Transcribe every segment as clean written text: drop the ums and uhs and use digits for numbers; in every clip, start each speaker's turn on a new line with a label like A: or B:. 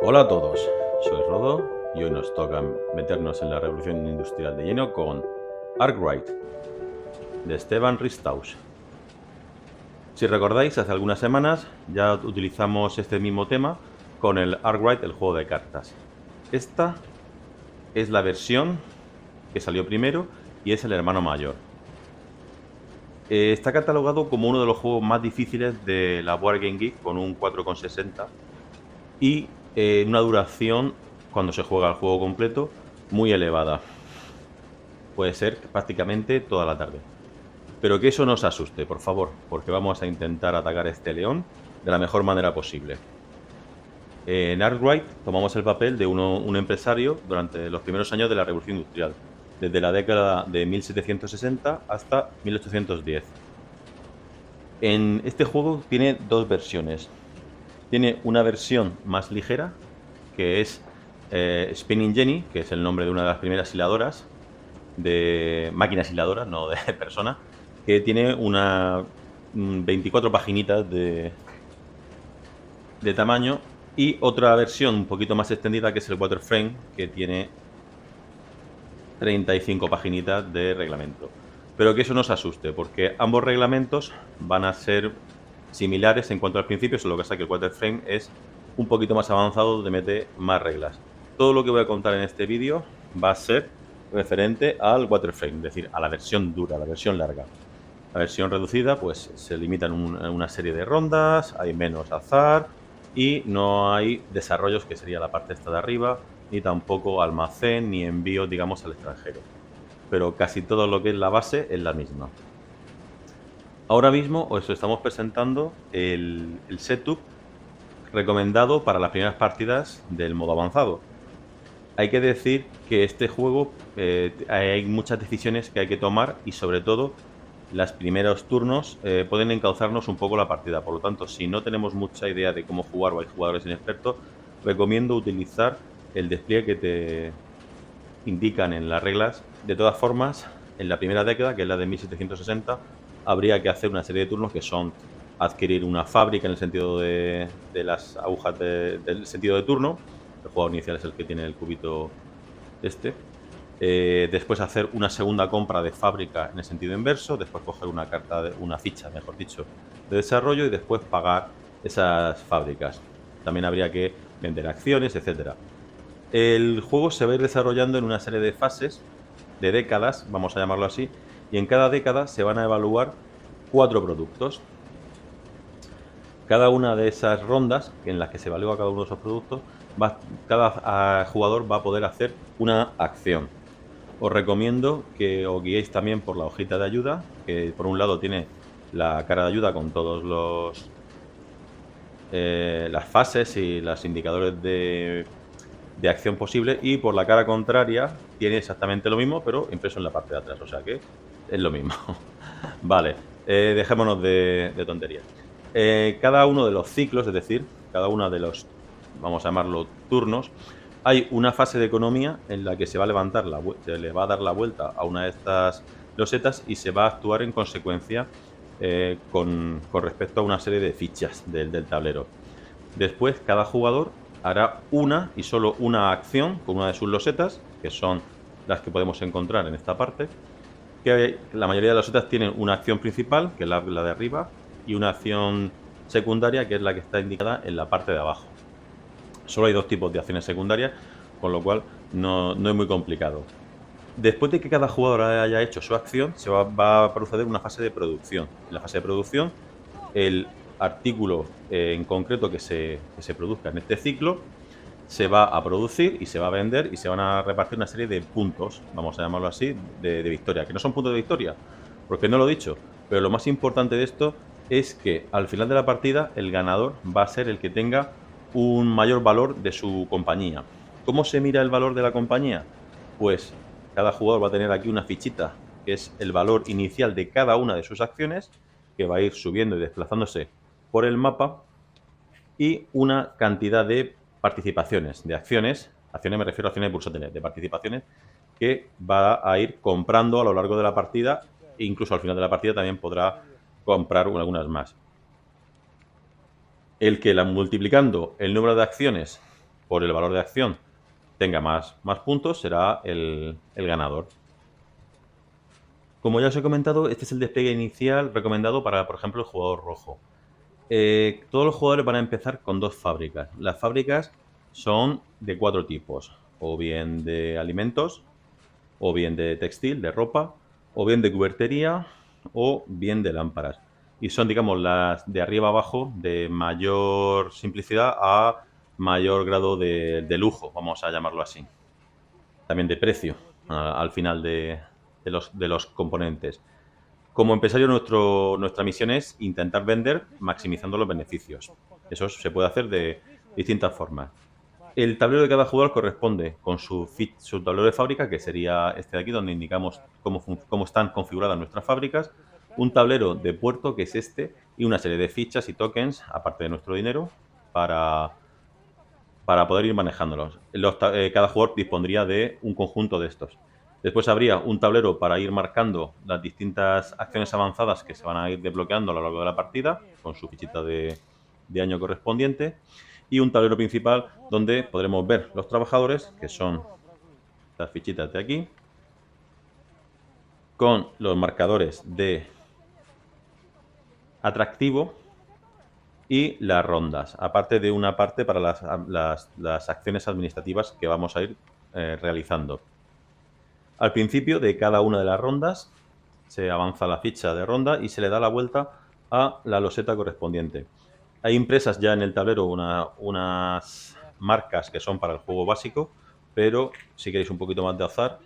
A: Hola a todos, soy Rodo y hoy nos toca meternos en la revolución industrial de lleno con Arkwright de Stefan Risthaus. Si recordáis, hace algunas semanas ya utilizamos este mismo tema con el Arkwright, el juego de cartas. Esta es la versión que salió primero y es el hermano mayor. Está catalogado como uno de los juegos más difíciles de la Board Game Geek con un 4,60 y una duración, cuando se juega el juego completo, muy elevada. Puede ser prácticamente toda la tarde. Pero que eso no os asuste, por favor, porque vamos a intentar atacar a este león de la mejor manera posible. En Arkwright tomamos el papel de un empresario durante los primeros años de la Revolución Industrial, desde la década de 1760 hasta 1810. En este juego tiene dos versiones. Tiene una versión más ligera, que es Spinning Jenny, que es el nombre de una de las primeras hiladoras, de máquinas hiladoras, no de personas, que tiene una 24 paginitas de tamaño, y otra versión un poquito más extendida, que es el Waterframe, que tiene 35 paginitas de reglamento. Pero que eso no os asuste, porque ambos reglamentos van a ser similares en cuanto al principio, solo que pasa que el Waterframe es un poquito más avanzado, donde mete más reglas. Todo lo que voy a contar en este vídeo va a ser referente al Waterframe, es decir, a la versión dura, la versión larga. La versión reducida pues se limitan a una serie de rondas, hay menos azar y no hay desarrollos, que sería la parte esta de arriba, ni tampoco almacén ni envío, digamos, al extranjero. Pero casi todo lo que es la base es la misma. Ahora mismo os estamos presentando el setup recomendado para las primeras partidas del modo avanzado. Hay que decir que este juego hay muchas decisiones que hay que tomar y, sobre todo, los primeros turnos pueden encauzarnos un poco la partida. Por lo tanto, si no tenemos mucha idea de cómo jugar o hay jugadores inexpertos, recomiendo utilizar el despliegue que te indican en las reglas. De todas formas, en la primera década, que es la de 1760, habría que hacer una serie de turnos que son adquirir una fábrica, en el sentido de las agujas del sentido de turno. El jugador inicial es el que tiene el cubito este. Después hacer una segunda compra de fábrica en el sentido inverso, después coger una carta, una ficha, mejor dicho, de desarrollo, y después pagar esas fábricas. También habría que vender acciones, etcétera. El juego se va a ir desarrollando en una serie de fases, de décadas, vamos a llamarlo así, y en cada década se van a evaluar 4 productos. Cada una de esas rondas en las que se evalúa cada uno de esos productos, cada jugador va a poder hacer una acción. Os recomiendo que os guiéis también por la hojita de ayuda, que por un lado tiene la cara de ayuda con todos las fases y los indicadores de acción posible, y por la cara contraria tiene exactamente lo mismo, pero impreso en la parte de atrás, o sea que es lo mismo. Vale, dejémonos de tonterías. Cada uno de los ciclos, es decir, cada uno de los, vamos a llamarlo, turnos, hay una fase de economía en la que se va a levantar se le va a dar la vuelta a una de estas losetas y se va a actuar en consecuencia con respecto a una serie de fichas del tablero. Después, cada jugador hará una y solo una acción con una de sus losetas, que son las que podemos encontrar en esta parte. Que la mayoría de las losetas tienen una acción principal, que es la de arriba, y una acción secundaria, que es la que está indicada en la parte de abajo. Solo hay dos tipos de acciones secundarias, con lo cual no es muy complicado. Después de que cada jugador haya hecho su acción, se va a proceder una fase de producción. En la fase de producción, el artículo en concreto que se produzca en este ciclo se va a producir y se va a vender, y se van a repartir una serie de puntos, vamos a llamarlo así, de victoria, que no son puntos de victoria, porque no lo he dicho, pero lo más importante de esto es que al final de la partida el ganador va a ser el que tenga un mayor valor de su compañía. ¿Cómo se mira el valor de la compañía? Pues cada jugador va a tener aquí una fichita, que es el valor inicial de cada una de sus acciones, que va a ir subiendo y desplazándose por el mapa, y una cantidad de participaciones, de acciones me refiero a acciones bursátiles, de participaciones, que va a ir comprando a lo largo de la partida, e incluso al final de la partida también podrá comprar algunas más. Multiplicando el número de acciones por el valor de acción tenga más puntos, será el ganador. Como ya os he comentado, este es el despliegue inicial recomendado para, por ejemplo, el jugador rojo. Todos los jugadores van a empezar con 2 fábricas. Las fábricas son de 4 tipos, o bien de alimentos, o bien de textil, de ropa, o bien de cubertería, o bien de lámparas. Y son, digamos, las de arriba abajo, de mayor simplicidad a mayor grado de lujo, vamos a llamarlo así. También de precio, al final de los componentes. Como empresario, nuestra misión es intentar vender maximizando los beneficios. Eso se puede hacer de distintas formas. El tablero de cada jugador corresponde con su tablero de fábrica, que sería este de aquí, donde indicamos cómo están configuradas nuestras fábricas, un tablero de puerto, que es este, y una serie de fichas y tokens, aparte de nuestro dinero, para poder ir manejándolos. Cada jugador dispondría de un conjunto de estos. Después habría un tablero para ir marcando las distintas acciones avanzadas que se van a ir desbloqueando a lo largo de la partida, con su fichita de año correspondiente, y un tablero principal donde podremos ver los trabajadores, que son estas fichitas de aquí, con los marcadores de atractivo y las rondas, aparte de una parte para las acciones administrativas que vamos a ir realizando. Al principio de cada una de las rondas se avanza la ficha de ronda y se le da la vuelta a la loseta correspondiente. Hay impresas ya en el tablero unas marcas que son para el juego básico, pero si queréis un poquito más de azar,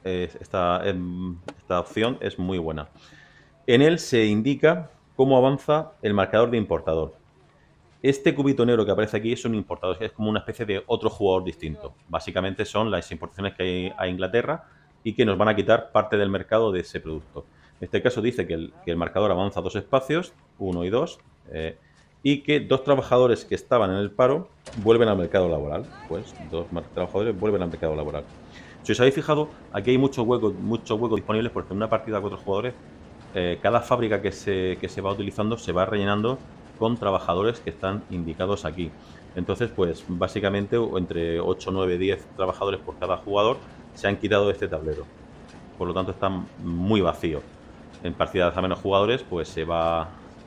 A: esta opción es muy buena. En él se indica cómo avanza el marcador de importador. Este cubito negro que aparece aquí es un importador, es como una especie de otro jugador distinto. Básicamente son las importaciones que hay a Inglaterra y que nos van a quitar parte del mercado de ese producto. En este caso dice que el marcador avanza 2 espacios, 1 y 2, y que 2 trabajadores que estaban en el paro vuelven al mercado laboral. Pues 2 trabajadores vuelven al mercado laboral. Si os habéis fijado, aquí hay muchos huecos disponibles porque en una partida a 4 jugadores, cada fábrica que se va utilizando se va rellenando con trabajadores que están indicados aquí. Entonces, pues básicamente entre 8, 9, 10 trabajadores por cada jugador se han quitado de este tablero. Por lo tanto, está muy vacío. En partidas a menos jugadores, pues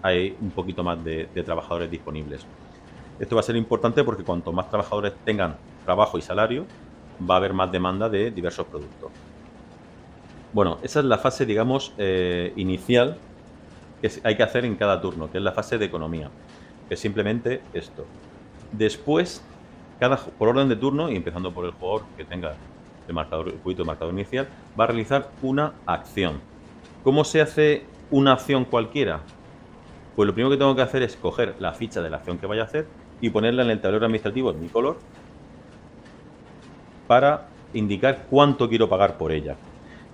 A: hay un poquito más de trabajadores disponibles. Esto va a ser importante porque cuanto más trabajadores tengan trabajo y salario, va a haber más demanda de diversos productos. Bueno, esa es la fase, digamos, inicial que hay que hacer en cada turno, que es la fase de economía, que es simplemente esto. Después, por orden de turno, y empezando por el jugador que tenga el cubito de marcador inicial, va a realizar una acción. ¿Cómo se hace una acción cualquiera? Pues lo primero que tengo que hacer es coger la ficha de la acción que vaya a hacer y ponerla en el tablero administrativo en mi color para indicar cuánto quiero pagar por ella.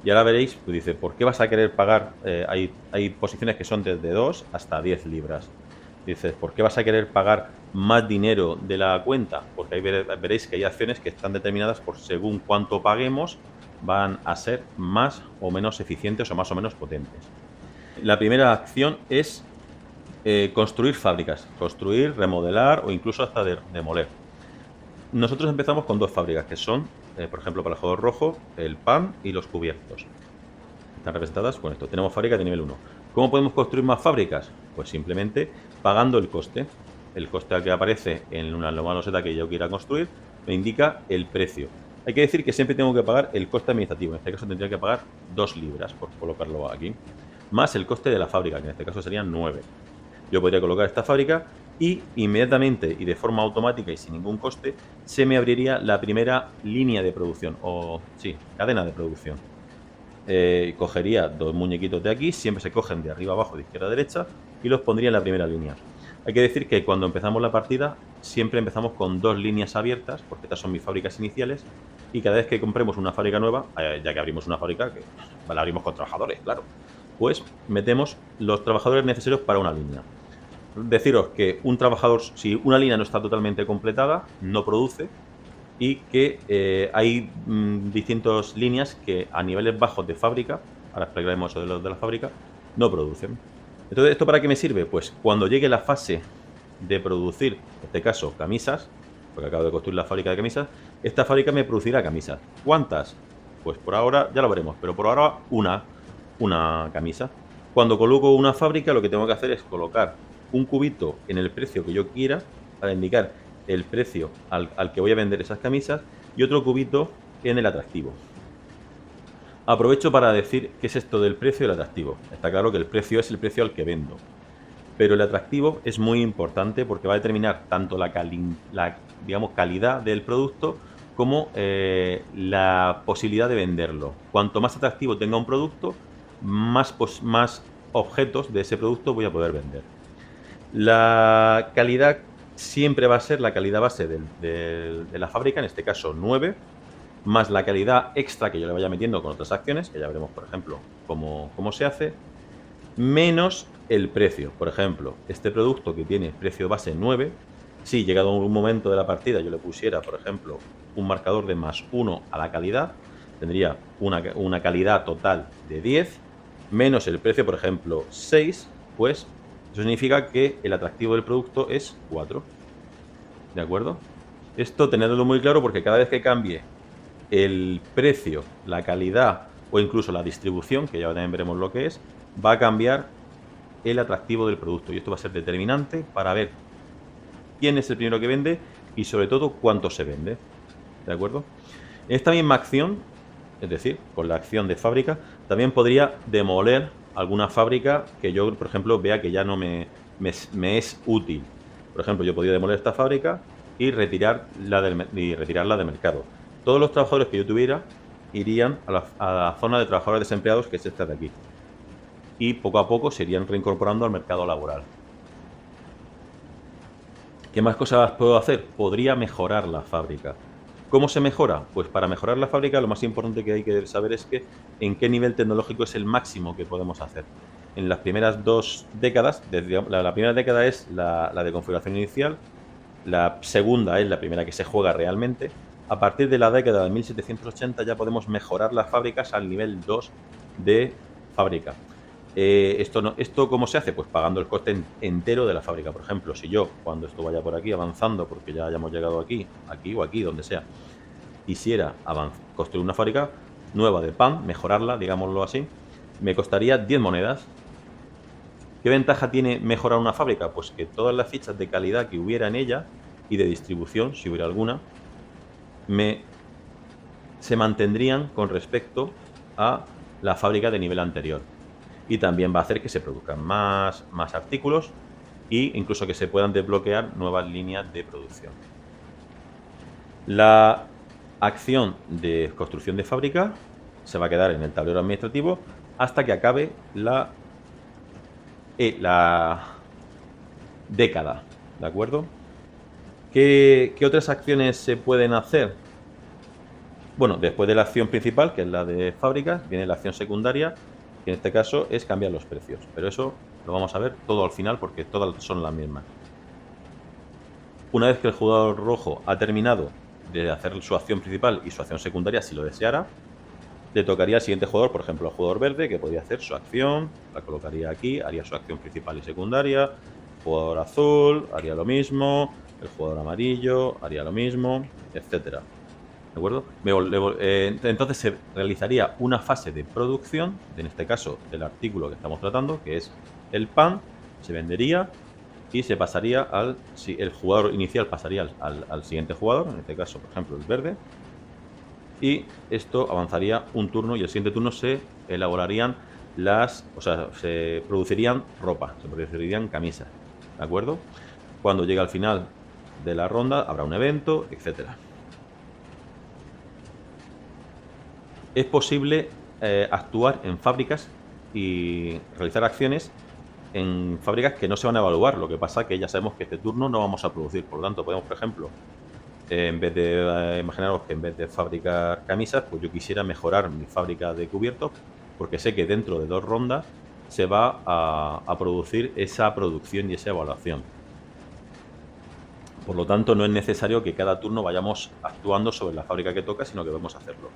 A: Y ahora veréis, pues dice, ¿por qué vas a querer pagar? Hay posiciones que son desde 2 hasta 10 libras. Dices, ¿por qué vas a querer pagar más dinero de la cuenta? Porque ahí veréis que hay acciones que están determinadas por según cuánto paguemos, van a ser más o menos eficientes o más o menos potentes. La primera acción es construir fábricas, construir, remodelar o incluso hasta demoler. Nosotros empezamos con 2 fábricas que son, por ejemplo, para el jugador rojo, el pan y los cubiertos. Están representadas con esto. Tenemos fábrica de nivel 1. ¿Cómo podemos construir más fábricas? Pues simplemente pagando el coste. El coste al que aparece en una loseta que yo quiera construir me indica el precio. Hay que decir que siempre tengo que pagar el coste administrativo. En este caso tendría que pagar 2 libras por colocarlo aquí. Más el coste de la fábrica, que en este caso serían 9. Yo podría colocar esta fábrica y inmediatamente y de forma automática y sin ningún coste se me abriría la primera línea de producción, o sí, cadena de producción. Cogería 2 muñequitos de aquí, siempre se cogen de arriba abajo, de izquierda a derecha, y los pondría en la primera línea. Hay que decir que cuando empezamos la partida siempre empezamos con 2 líneas abiertas, porque estas son mis fábricas iniciales, y cada vez que compremos una fábrica nueva, ya que abrimos una fábrica, que la abrimos con trabajadores, claro, pues metemos los trabajadores necesarios para una línea. Deciros que un trabajador, si una línea no está totalmente completada, no produce, y que hay distintas líneas que a niveles bajos de fábrica, ahora explicaremos eso de los de la fábrica, no producen. Entonces, ¿esto para qué me sirve? Pues cuando llegue la fase de producir, en este caso, camisas, porque acabo de construir la fábrica de camisas, esta fábrica me producirá camisas. ¿Cuántas? Pues por ahora ya lo veremos, pero por ahora una camisa. Cuando coloco una fábrica, lo que tengo que hacer es colocar un cubito en el precio que yo quiera para indicar el precio al que voy a vender esas camisas y otro cubito en el atractivo. Aprovecho para decir qué es esto del precio y el atractivo. Está claro que el precio es el precio al que vendo, pero el atractivo es muy importante porque va a determinar tanto la digamos, calidad del producto como la posibilidad de venderlo. Cuanto más atractivo tenga un producto, más objetos de ese producto voy a poder vender. La calidad siempre va a ser la calidad base de la fábrica, en este caso 9, más la calidad extra que yo le vaya metiendo con otras acciones, que ya veremos, por ejemplo, cómo se hace, menos el precio. Por ejemplo, este producto que tiene precio base 9, si llegado un momento de la partida yo le pusiera, por ejemplo, un marcador de +1 a la calidad, tendría una calidad total de 10, menos el precio, por ejemplo, 6, pues eso significa que el atractivo del producto es 4. ¿De acuerdo? Esto tenedlo muy claro porque cada vez que cambie el precio, la calidad o incluso la distribución, que ya también veremos lo que es, va a cambiar el atractivo del producto. Y esto va a ser determinante para ver quién es el primero que vende y sobre todo cuánto se vende. ¿De acuerdo? En esta misma acción, es decir, con la acción de fábrica, también podría demoler alguna fábrica que yo, por ejemplo, vea que ya no me es útil. Por ejemplo, yo podría demoler esta fábrica y retirarla del mercado. Todos los trabajadores que yo tuviera irían a la zona de trabajadores desempleados, que es esta de aquí. Y poco a poco se irían reincorporando al mercado laboral. ¿Qué más cosas puedo hacer? Podría mejorar la fábrica. ¿Cómo se mejora? Pues para mejorar la fábrica lo más importante que hay que saber es en qué nivel tecnológico es el máximo que podemos hacer. En las primeras 2 décadas, la primera década es la de configuración inicial, la segunda es la primera que se juega realmente. A partir de la década de 1780 ya podemos mejorar las fábricas al nivel 2 de fábrica. ¿Esto cómo se hace? Pues pagando el coste entero de la fábrica. Por ejemplo, si yo, cuando esto vaya por aquí avanzando, porque ya hayamos llegado aquí o aquí, donde sea, quisiera construir una fábrica nueva de pan, mejorarla, digámoslo así, me costaría 10 monedas. ¿Qué ventaja tiene mejorar una fábrica? Pues que todas las fichas de calidad que hubiera en ella y de distribución, si hubiera alguna, se mantendrían con respecto a la fábrica de nivel anterior. Y también va a hacer que se produzcan más artículos e incluso que se puedan desbloquear nuevas líneas de producción. La acción de construcción de fábrica se va a quedar en el tablero administrativo hasta que acabe la década, ¿de acuerdo? ¿Qué otras acciones se pueden hacer? Bueno, después de la acción principal, que es la de fábricas, viene la acción secundaria, que en este caso es cambiar los precios. Pero eso lo vamos a ver todo al final porque todas son las mismas. Una vez que el jugador rojo ha terminado de hacer su acción principal y su acción secundaria, si lo deseara, le tocaría al siguiente jugador, por ejemplo, al jugador verde, que podría hacer su acción, la colocaría aquí, haría su acción principal y secundaria. El jugador azul haría lo mismo, el jugador amarillo haría lo mismo, etcétera. ¿De acuerdo? Entonces se realizaría una fase de producción, en este caso del artículo que estamos tratando, que es el pan, se vendería y se pasaría el jugador inicial pasaría al siguiente jugador, en este caso, por ejemplo, el verde, y esto avanzaría un turno y el siguiente turno se elaborarían se producirían ropa, se producirían camisas, ¿de acuerdo? Cuando llegue al final de la ronda habrá un evento, etcétera. Es posible actuar en fábricas y realizar acciones en fábricas que no se van a evaluar. Lo que pasa es que ya sabemos que este turno no vamos a producir. Por lo tanto, podemos, por ejemplo, en vez de, imaginaros que en vez de fabricar camisas, pues yo quisiera mejorar mi fábrica de cubiertos, porque sé que dentro de 2 rondas se va a producir esa producción y esa evaluación. Por lo tanto, no es necesario que cada turno vayamos actuando sobre la fábrica que toca, sino que vamos a hacerlo.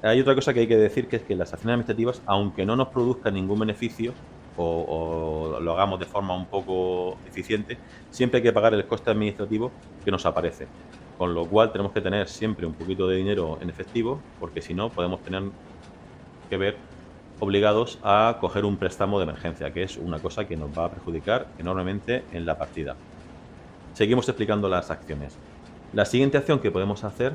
A: Hay otra cosa que hay que decir, que es que las acciones administrativas, aunque no nos produzcan ningún beneficio, o lo hagamos de forma un poco eficiente, siempre hay que pagar el coste administrativo que nos aparece. Con lo cual tenemos que tener siempre un poquito de dinero en efectivo, porque si no podemos tener que ver obligados a coger un préstamo de emergencia, que es una cosa que nos va a perjudicar enormemente en la partida. Seguimos explicando las acciones. La siguiente acción que podemos hacer,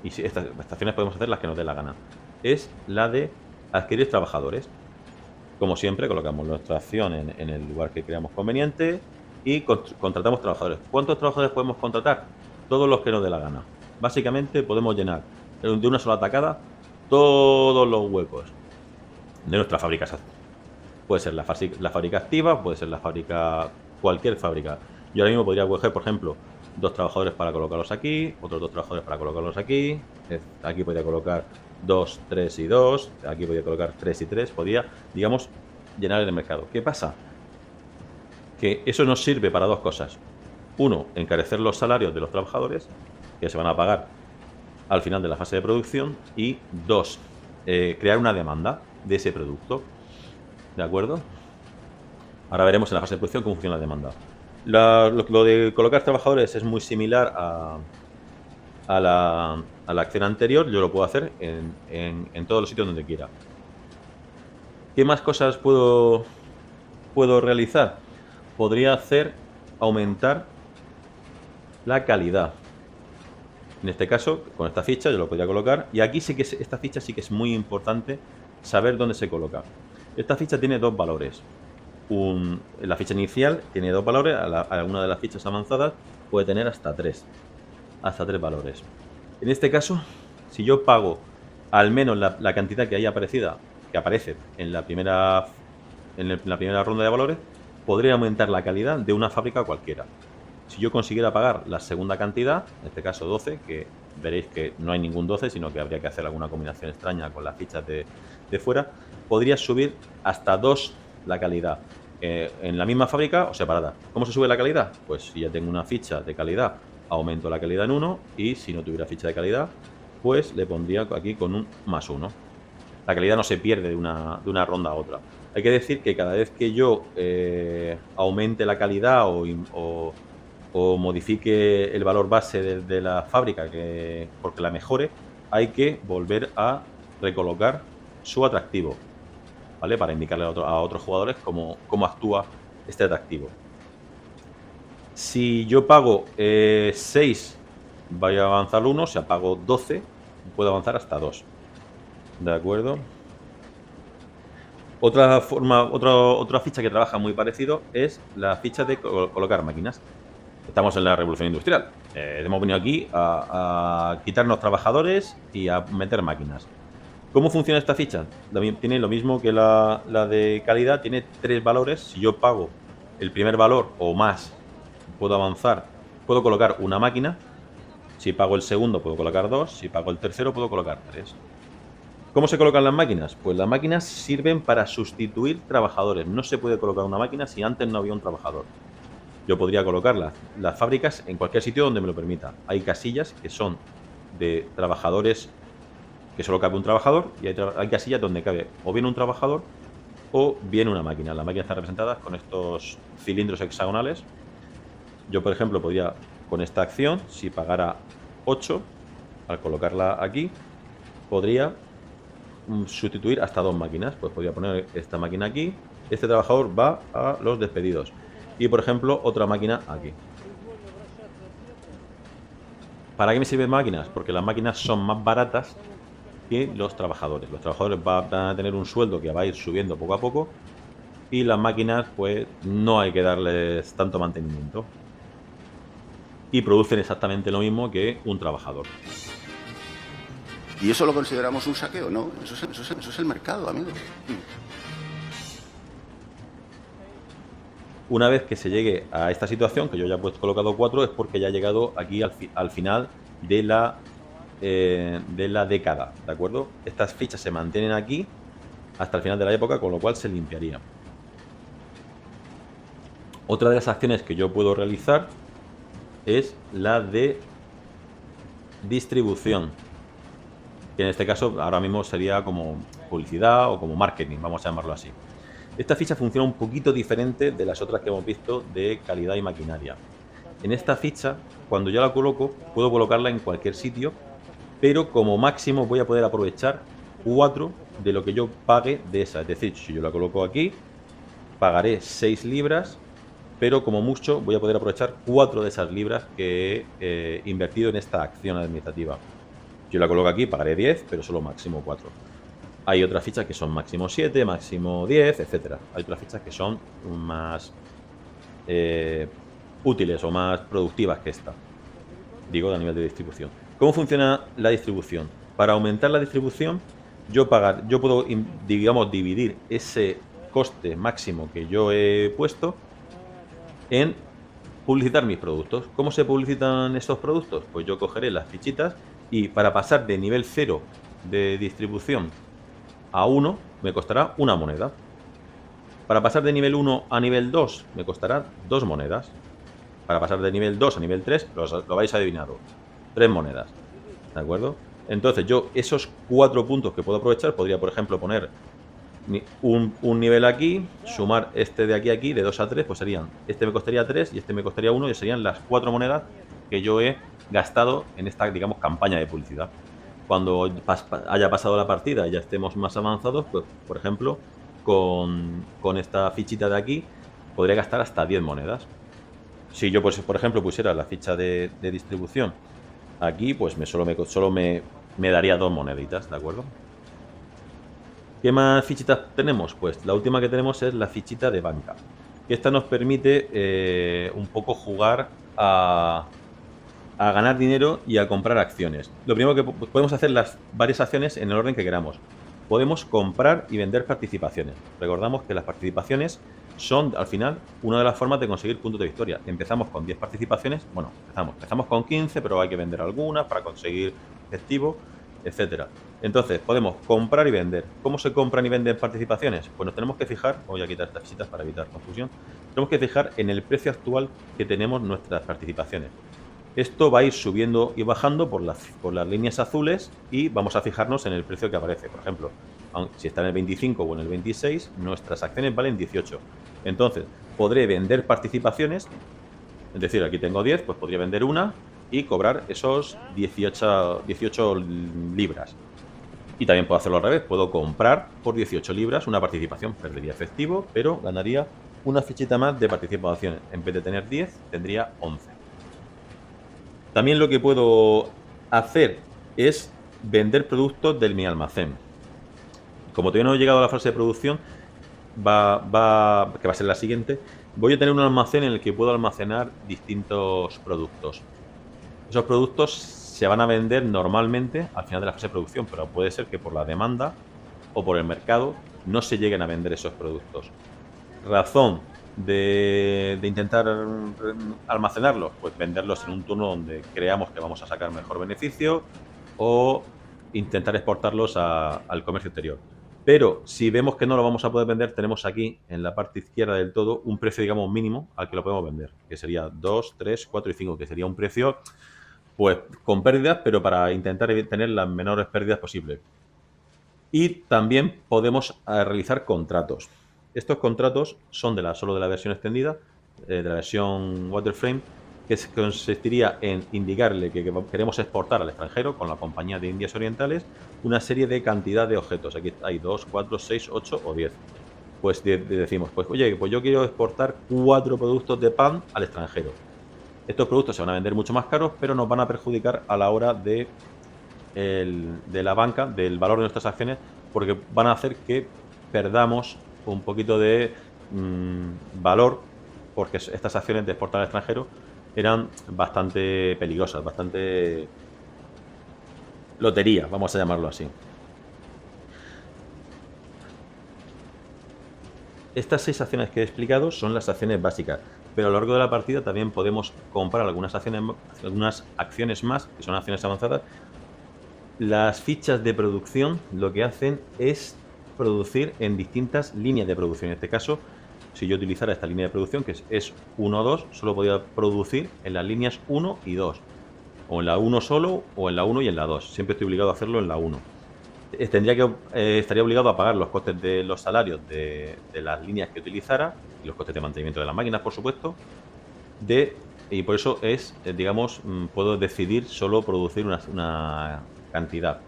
A: y si estas acciones podemos hacer las que nos dé la gana, es la de adquirir trabajadores. Como siempre, colocamos nuestra acción en el lugar que creamos conveniente y contratamos trabajadores. ¿Cuántos trabajadores podemos contratar? Todos los que nos dé la gana. Básicamente podemos llenar de una sola tacada todos los huecos de nuestra fábrica. Puede ser la fábrica activa, puede ser la fábrica, cualquier fábrica. Yo ahora mismo podría coger, por ejemplo, 2 trabajadores para colocarlos aquí, otros 2 trabajadores para colocarlos aquí. Aquí podría colocar 2, 3 y 2. Aquí podría colocar 3 y 3. Podría, digamos, llenar el mercado. ¿Qué pasa? Que eso nos sirve para 2 cosas. Uno, encarecer los salarios de los trabajadores, que se van a pagar al final de la fase de producción. Y 2, crear una demanda de ese producto. ¿De acuerdo? Ahora veremos en la fase de producción cómo funciona la demanda. Lo de colocar trabajadores es muy similar a la acción anterior. Yo lo puedo hacer en todos los sitios donde quiera. ¿Qué más cosas puedo realizar? Podría hacer aumentar la calidad. En este caso, con esta ficha yo lo podría colocar. Y aquí sí que esta ficha sí que es muy importante saber dónde se coloca. Esta ficha tiene 2 valores. La ficha inicial tiene 2 valores. Alguna de las fichas avanzadas puede tener hasta 3. Hasta 3 valores. En este caso, si yo pago al menos la cantidad que aparece en la primera ronda de valores, podría aumentar la calidad de una fábrica cualquiera. Si yo consiguiera pagar la segunda cantidad, en este caso 12, que veréis que no hay ningún 12, sino que habría que hacer alguna combinación extraña con las fichas de fuera, podría subir hasta 2 la calidad en la misma fábrica o separada. ¿Cómo se sube la calidad? Pues si ya tengo una ficha de calidad, aumento la calidad en 1, y si no tuviera ficha de calidad, pues le pondría aquí con un +1. La calidad no se pierde de una ronda a otra. Hay que decir que cada vez que yo aumente la calidad o modifique el valor base de la fábrica porque la mejore, hay que volver a recolocar su atractivo, ¿vale? Para indicarle a otros jugadores cómo actúa este atractivo. Si yo pago 6, voy a avanzar 1. Si pago 12, puedo avanzar hasta 2. ¿De acuerdo? Otra ficha que trabaja muy parecido es la ficha de colocar máquinas. Estamos en la revolución industrial. Hemos venido aquí a quitarnos trabajadores y a meter máquinas. ¿Cómo funciona esta ficha? Tiene lo mismo que la de calidad, tiene 3 valores. Si yo pago el primer valor o más, puedo avanzar, puedo colocar una máquina. Si pago el segundo, puedo colocar 2. Si pago el tercero, puedo colocar 3. ¿Cómo se colocan las máquinas? Pues las máquinas sirven para sustituir trabajadores. No se puede colocar una máquina si antes no había un trabajador. Yo podría colocar las fábricas en cualquier sitio donde me lo permita. Hay casillas que son de trabajadores, que solo cabe un trabajador, y hay casillas donde cabe o bien un trabajador o bien una máquina. Las máquinas están representadas con estos cilindros hexagonales. Yo, por ejemplo, podría, con esta acción, si pagara 8, al colocarla aquí, podría sustituir hasta 2 máquinas. Pues podría poner esta máquina aquí. Este trabajador va a los despedidos. Y, por ejemplo, otra máquina aquí. ¿Para qué me sirven máquinas? Porque las máquinas son más baratas que los trabajadores. Los trabajadores van a tener un sueldo que va a ir subiendo poco a poco, y las máquinas, pues, no hay que darles tanto mantenimiento. Y producen exactamente lo mismo que un trabajador.
B: ¿Y eso lo consideramos un saqueo? No, eso es el mercado, amigo.
A: Una vez que se llegue a esta situación, que yo ya he colocado 4, es porque ya he llegado aquí al final de la década, ¿de acuerdo? Estas fichas se mantienen aquí hasta el final de la época, con lo cual se limpiaría. Otra de las acciones que yo puedo realizar es la de distribución, que en este caso ahora mismo sería como publicidad o como marketing, vamos a llamarlo así. Esta ficha funciona un poquito diferente de las otras que hemos visto de calidad y maquinaria. En esta ficha, cuando yo la coloco, puedo colocarla en cualquier sitio, pero como máximo voy a poder aprovechar 4 de lo que yo pague de esa. Es decir, si yo la coloco aquí, pagaré 6 libras, pero como mucho voy a poder aprovechar 4 de esas libras que he invertido en esta acción administrativa. Yo la coloco aquí, pagaré 10, pero solo máximo 4. Hay otras fichas que son máximo 7, máximo 10, etcétera. Hay otras fichas que son más útiles o más productivas que esta. Digo, a nivel de distribución. ¿Cómo funciona la distribución? Para aumentar la distribución, yo puedo, digamos, dividir ese coste máximo que yo he puesto en publicitar mis productos. ¿Cómo se publicitan estos productos? Pues yo cogeré las fichitas y para pasar de nivel 0 de distribución a 1 me costará una moneda. Para pasar de nivel 1 a nivel 2 me costará 2 monedas. Para pasar de nivel 2 a nivel 3 lo vais adivinado, 3 monedas. ¿De acuerdo? Entonces yo esos 4 puntos que puedo aprovechar, podría por ejemplo poner un nivel aquí, sumar este de aquí a aquí, de 2 a 3, pues serían, este me costaría 3 y este me costaría 1, y serían las 4 monedas que yo he gastado en esta, digamos, campaña de publicidad. Cuando haya pasado la partida y ya estemos más avanzados, pues, por ejemplo, con esta fichita de aquí, podría gastar hasta 10 monedas. Si yo, pues, por ejemplo, pusiera la ficha de distribución aquí, pues solo me daría 2 moneditas, ¿de acuerdo? ¿Qué más fichitas tenemos? Pues la última que tenemos es la fichita de banca. Esta nos permite un poco jugar a ganar dinero y a comprar acciones. Lo primero que podemos hacer las varias acciones en el orden que queramos. Podemos comprar y vender participaciones. Recordamos que las participaciones son, al final, una de las formas de conseguir puntos de victoria. Empezamos con 10 participaciones, bueno, empezamos con 15, pero hay que vender algunas para conseguir efectivo, etcétera. Entonces, podemos comprar y vender. ¿Cómo se compran y venden participaciones? Pues nos tenemos que fijar, voy a quitar estas fichitas para evitar confusión, tenemos que fijar en el precio actual que tenemos nuestras participaciones. Esto va a ir subiendo y bajando por las líneas azules y vamos a fijarnos en el precio que aparece. Por ejemplo, si está en el 25 o en el 26, nuestras acciones valen 18. Entonces, podré vender participaciones, es decir, aquí tengo 10, pues podría vender una y cobrar esos 18 libras. Y también puedo hacerlo al revés, puedo comprar por 18 libras una participación. Perdería efectivo, pero ganaría una fichita más de participaciones. En vez de tener 10, tendría 11. También lo que puedo hacer es vender productos de mi almacén. Como todavía no he llegado a la fase de producción, que va a ser la siguiente, voy a tener un almacén en el que puedo almacenar distintos productos. Esos productos se van a vender normalmente al final de la fase de producción, pero puede ser que por la demanda o por el mercado no se lleguen a vender esos productos. Razón de intentar almacenarlos, pues venderlos en un turno donde creamos que vamos a sacar mejor beneficio, o intentar exportarlos al comercio exterior. Pero si vemos que no lo vamos a poder vender, tenemos aquí en la parte izquierda del todo un precio, digamos, mínimo al que lo podemos vender, que sería 2, 3, 4 y 5, que sería un precio pues con pérdidas, pero para intentar tener las menores pérdidas posibles. Y también podemos realizar contratos. Estos contratos son solo de la versión extendida, de la versión Waterframe, que consistiría en indicarle que queremos exportar al extranjero con la compañía de Indias Orientales una serie de cantidad de objetos. Aquí hay 2, 4, 6, 8 o 10. Pues decimos, pues oye, pues yo quiero exportar 4 productos de pan al extranjero. Estos productos se van a vender mucho más caros, pero nos van a perjudicar a la hora de la banca, del valor de nuestras acciones, porque van a hacer que perdamos un poquito de valor, porque estas acciones de exportar al extranjero eran bastante peligrosas, bastante lotería, vamos a llamarlo así. Estas 6 acciones que he explicado son las acciones básicas, pero a lo largo de la partida también podemos comprar algunas acciones más, que son acciones avanzadas. Las fichas de producción lo que hacen es producir en distintas líneas de producción. En este caso, si yo utilizara esta línea de producción, que es 1, 2, solo podría producir en las líneas 1 y 2. O en la 1 solo, o en la 1 y en la 2. Siempre estoy obligado a hacerlo en la 1. estaría obligado a pagar los costes de los salarios de las líneas que utilizara y los costes de mantenimiento de las máquinas, por supuesto, y por eso digamos, puedo decidir solo producir una cantidad.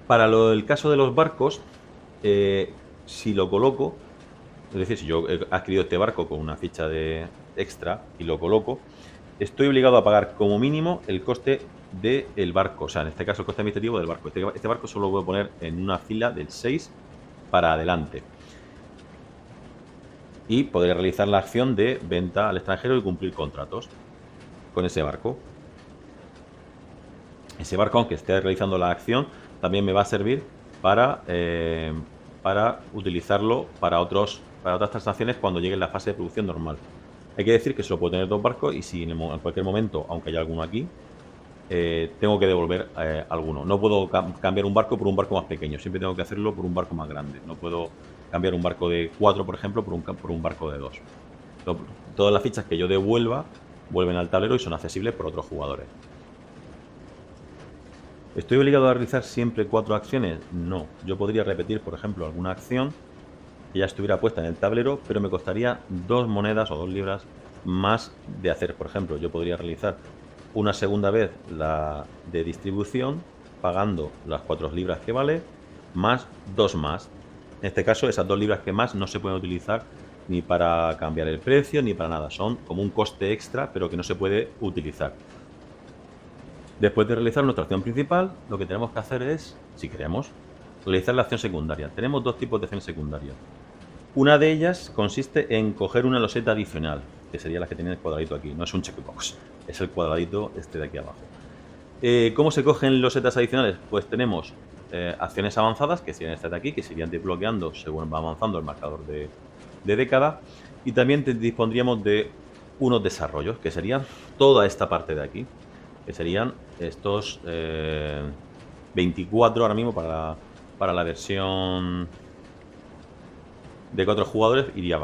A: Para el caso de los barcos, si lo coloco, es decir, si yo he adquirido este barco con una ficha de extra y lo coloco, estoy obligado a pagar como mínimo el coste del barco. O sea, en este caso el coste administrativo del barco. Este barco solo lo voy a poner en una fila del 6 para adelante. Y podré realizar la acción de venta al extranjero y cumplir contratos con ese barco. Ese barco, aunque esté realizando la acción, también me va a servir para utilizarlo para otras transacciones cuando llegue la fase de producción normal. Hay que decir que solo puedo tener 2 barcos y si en cualquier momento, aunque haya alguno aquí, tengo que devolver alguno. No puedo cambiar un barco por un barco más pequeño, siempre tengo que hacerlo por un barco más grande. No puedo cambiar un barco de 4, por ejemplo, por un barco de 2. Todas las fichas que yo devuelva vuelven al tablero y son accesibles por otros jugadores. ¿Estoy obligado a realizar siempre 4 acciones? No. Yo podría repetir, por ejemplo, alguna acción que ya estuviera puesta en el tablero, pero me costaría 2 monedas o 2 libras más de hacer. Por ejemplo, yo podría realizar una segunda vez la de distribución, pagando las 4 libras que vale, más 2 más. En este caso, esas 2 libras que más no se pueden utilizar ni para cambiar el precio, ni para nada. Son como un coste extra, pero que no se puede utilizar. Después de realizar nuestra acción principal, lo que tenemos que hacer es, si queremos, realizar la acción secundaria. Tenemos 2 tipos de acciones secundarias. Una de ellas consiste en coger una loseta adicional, que sería la que tiene el cuadradito aquí. No es un checkbox, es el cuadradito este de aquí abajo. ¿Cómo se cogen losetas adicionales? Pues tenemos acciones avanzadas, que serían estas de aquí, que se irían desbloqueando según va avanzando el marcador de década. Y también dispondríamos de unos desarrollos, que serían toda esta parte de aquí, que serían estos 24 ahora mismo para la versión de 4 jugadores, iría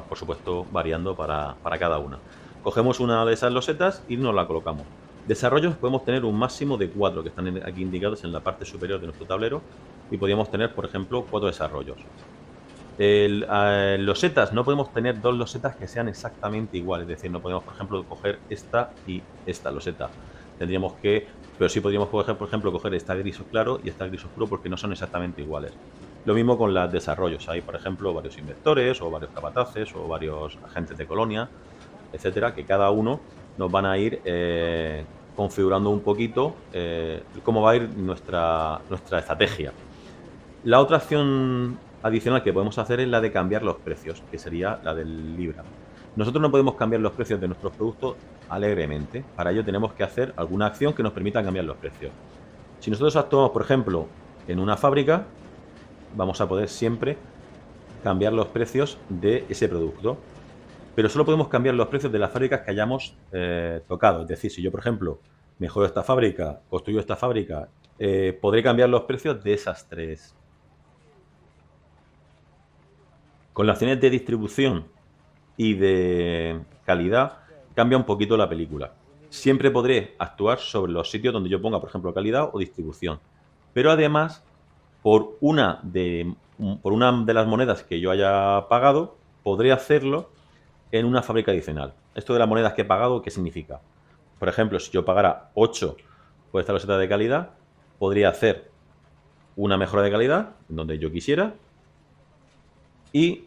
A: por supuesto variando para cada una. Cogemos una de esas losetas y nos la colocamos. Desarrollos podemos tener un máximo de 4, que están aquí indicados en la parte superior de nuestro tablero, y podríamos tener, por ejemplo, 4 desarrollos. Losetas, no podemos tener 2 losetas que sean exactamente iguales, es decir, no podemos, por ejemplo, coger esta y esta loseta. Pero sí podríamos coger, por ejemplo, coger esta gris claro y esta gris oscuro, porque no son exactamente iguales. Lo mismo con los desarrollos. Hay, por ejemplo, varios inversores o varios capataces o varios agentes de colonia, etcétera, que cada uno nos van a ir configurando un poquito cómo va a ir nuestra estrategia. La otra acción adicional que podemos hacer es la de cambiar los precios, que sería la del Libra. Nosotros no podemos cambiar los precios de nuestros productos alegremente. Para ello tenemos que hacer alguna acción que nos permita cambiar los precios. Si nosotros actuamos, por ejemplo, en una fábrica, vamos a poder siempre cambiar los precios de ese producto. Pero solo podemos cambiar los precios de las fábricas que hayamos tocado. Es decir, si yo, por ejemplo, mejoro esta fábrica, construyo esta fábrica, podré cambiar los precios de esas 3. Con las acciones de distribución y de calidad cambia un poquito la película. Siempre podré actuar sobre los sitios donde yo ponga, por ejemplo, calidad o distribución. Pero además, por una de las monedas que yo haya pagado, podré hacerlo en una fábrica adicional. Esto de las monedas que he pagado, ¿qué significa? Por ejemplo, si yo pagara 8 por esta loseta de calidad, podría hacer una mejora de calidad en donde yo quisiera, y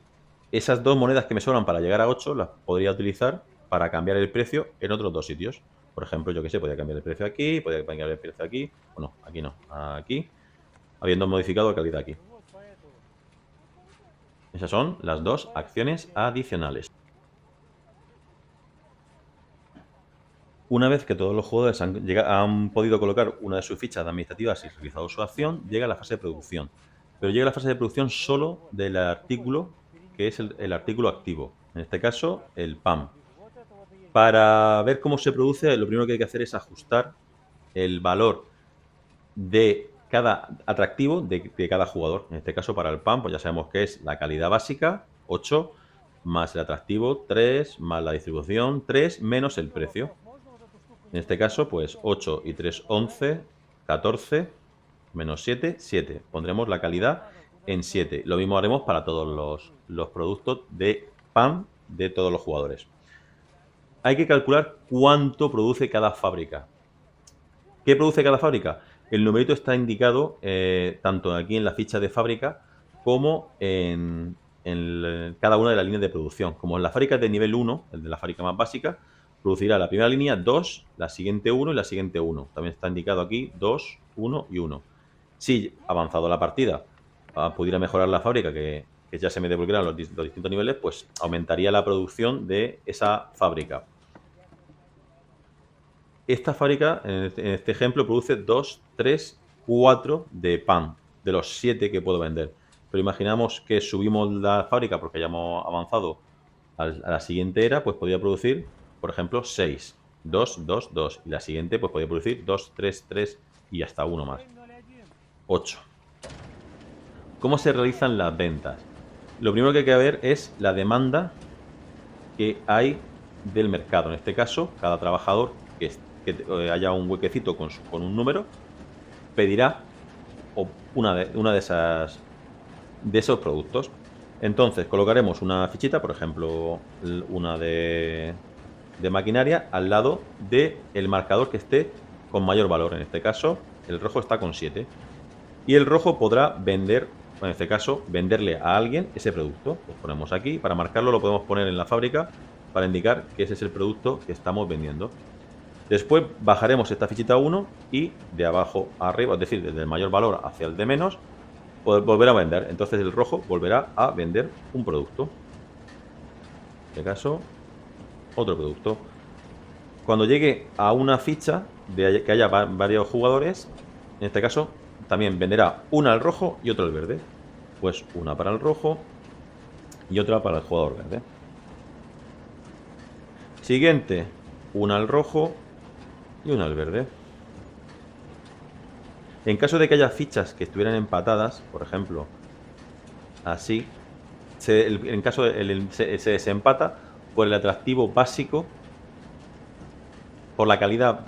A: esas 2 monedas que me sobran para llegar a 8 las podría utilizar para cambiar el precio en otros 2 sitios. Por ejemplo, yo que sé, podría cambiar el precio aquí, podría cambiar el precio aquí, o no, aquí no, aquí, habiendo modificado la calidad aquí. Esas son las 2 acciones adicionales. Una vez que todos los jugadores han podido colocar una de sus fichas administrativas y realizado su acción, llega a la fase de producción. Pero llega a la fase de producción solo del artículo, que es el artículo activo. En este caso, el PAM. Para ver cómo se produce, lo primero que hay que hacer es ajustar el valor de cada atractivo de cada jugador. En este caso, para el PAM, pues ya sabemos que es la calidad básica, 8, más el atractivo, 3, más la distribución, 3, menos el precio. En este caso, pues 8 y 3, 11, 14, menos 7, 7. Pondremos la calidad en 7. Lo mismo haremos para todos los productos de pan de todos los jugadores. Hay que calcular cuánto produce cada fábrica. ¿Qué produce cada fábrica? El numerito está indicado tanto aquí en la ficha de fábrica como en cada una de las líneas de producción. Como en la fábrica de nivel 1, el de la fábrica más básica, producirá la primera línea 2, la siguiente 1 y la siguiente 1. También está indicado aquí 2, 1 y 1. Si avanzado la partida pudiera mejorar la fábrica, que ya se me desbloquearon los distintos niveles, pues aumentaría la producción de esa fábrica. Esta fábrica, en este ejemplo, produce 2, 3, 4 de pan, de los 7 que puedo vender. Pero imaginamos que subimos la fábrica porque hayamos avanzado a la siguiente era, pues podría producir, por ejemplo, 6. 2, 2, 2. Y la siguiente, pues podría producir 2, 3, 3 y hasta uno más. 8. ¿Cómo se realizan las ventas? Lo primero que hay que ver es la demanda que hay del mercado. En este caso, cada trabajador que haya un huequecito con un número pedirá una de esos productos. Entonces colocaremos una fichita, por ejemplo, una de maquinaria al lado del marcador que esté con mayor valor. En este caso, el rojo está con 7. Y el rojo podrá vender, en este caso, venderle a alguien ese producto. Lo ponemos aquí. Para marcarlo lo podemos poner en la fábrica para indicar que ese es el producto que estamos vendiendo. Después bajaremos esta fichita 1 y de abajo a arriba, es decir, desde el mayor valor hacia el de menos, volver a vender. Entonces el rojo volverá a vender un producto. En este caso, otro producto. Cuando llegue a una ficha de que haya varios jugadores, en este caso, también venderá una al rojo y otra al verde. Pues una para el rojo y otra para el jugador verde. Siguiente, una al rojo y una al verde. En caso de que haya fichas que estuvieran empatadas, por ejemplo, así, en caso se desempata por el atractivo básico, por la calidad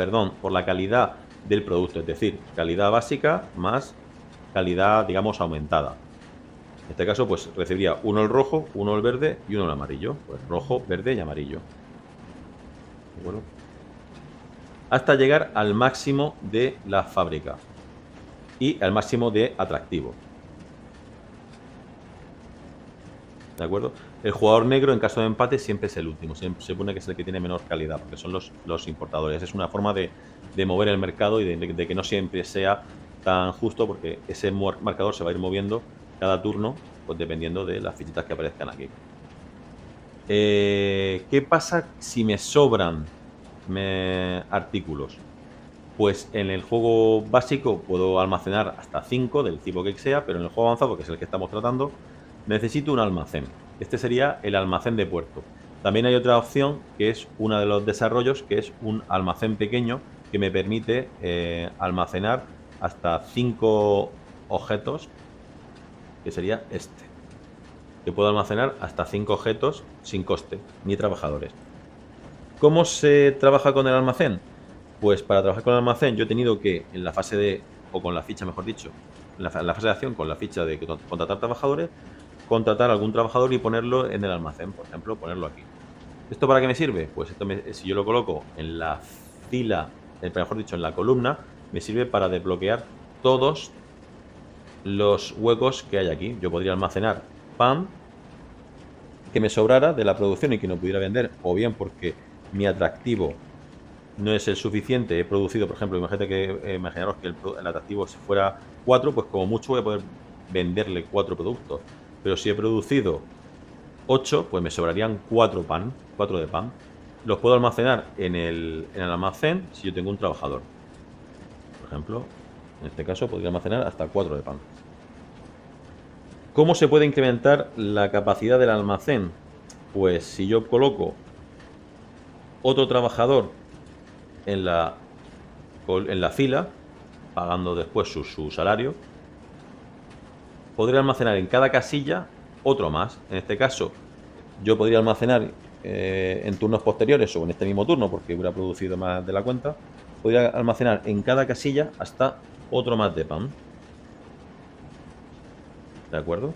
A: del producto, es decir, calidad básica más calidad, digamos, aumentada. En este caso, pues recibiría uno el rojo, uno el verde y uno el amarillo. Pues rojo, verde y amarillo. ¿De acuerdo? Hasta llegar al máximo de la fábrica y al máximo de atractivo. ¿De acuerdo? El jugador negro, en caso de empate, siempre es el último. Se supone que es el que tiene menor calidad, porque son los importadores. Es una forma de mover el mercado y de que no siempre sea tan justo, porque ese marcador se va a ir moviendo cada turno, pues dependiendo de las fichitas que aparezcan aquí. ¿Qué pasa si me sobran artículos? Pues en el juego básico puedo almacenar hasta 5 del tipo que sea, pero en el juego avanzado, que es el que estamos tratando, necesito un almacén. Este sería el almacén de puerto. También hay otra opción que es uno de los desarrollos, que es un almacén pequeño que me permite almacenar hasta 5 objetos, que sería este. Que puedo almacenar hasta 5 objetos sin coste ni trabajadores. ¿Cómo se trabaja con el almacén? Pues para trabajar con el almacén yo he tenido que en la fase de, o con la ficha mejor dicho, en la fase de acción con la ficha de contratar trabajadores, contratar algún trabajador y ponerlo en el almacén, por ejemplo, ponerlo aquí. ¿Esto para qué me sirve? Pues esto si yo lo coloco en la fila, mejor dicho, en la columna, me sirve para desbloquear todos los huecos que hay aquí. Yo podría almacenar pan que me sobrara de la producción y que no pudiera vender, o bien porque mi atractivo no es el suficiente, he producido, por ejemplo, imaginaros que el atractivo si fuera 4, pues como mucho voy a poder venderle 4 productos. Pero si he producido 8, pues me sobrarían 4 de pan. Los puedo almacenar en el almacén si yo tengo un trabajador. Por ejemplo, en este caso podría almacenar hasta 4 de pan. ¿Cómo se puede incrementar la capacidad del almacén? Pues si yo coloco otro trabajador en la fila, pagando después su salario, podría almacenar en cada casilla otro más. En este caso, yo podría almacenar en turnos posteriores o en este mismo turno, porque hubiera producido más de la cuenta, podría almacenar en cada casilla hasta otro más de pan. ¿De acuerdo?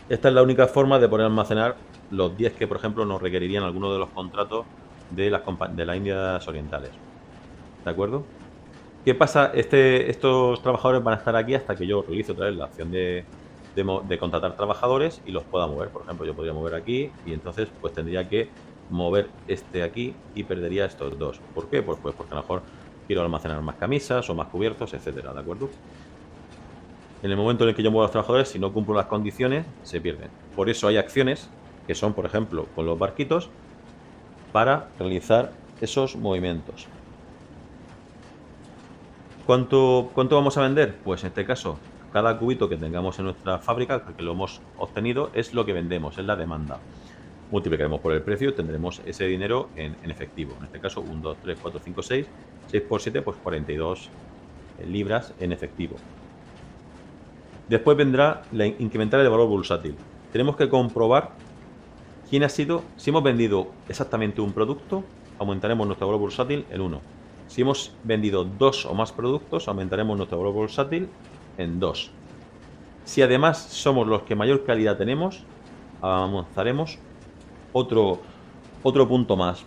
A: Esta es la única forma de poder almacenar los 10 que, por ejemplo, nos requerirían algunos de los contratos de las Indias Orientales. ¿De acuerdo? ¿Qué pasa? Estos trabajadores van a estar aquí hasta que yo realice otra vez la opción de contratar trabajadores y los pueda mover. Por ejemplo, yo podría mover aquí y entonces pues tendría que mover este aquí y perdería estos dos. ¿Por qué? Pues porque a lo mejor quiero almacenar más camisas o más cubiertos, etcétera, ¿de acuerdo? En el momento en el que yo muevo a los trabajadores, si no cumplo las condiciones, se pierden. Por eso hay acciones que son, por ejemplo, con los barquitos para realizar esos movimientos. ¿Cuánto vamos a vender? Pues en este caso, cada cubito que tengamos en nuestra fábrica, que lo hemos obtenido, es lo que vendemos, es la demanda. Multiplicaremos por el precio y tendremos ese dinero en efectivo. En este caso, 1, 2, 3, 4, 5, 6. 6 por 7, pues 42 libras en efectivo. Después vendrá la incrementar el valor bursátil. Tenemos que comprobar quién ha sido. Si hemos vendido exactamente un producto, aumentaremos nuestro valor bursátil en 1. Si hemos vendido 2 o más productos, aumentaremos nuestro valor bursátil en 2. Si además somos los que mayor calidad tenemos, avanzaremos otro punto más.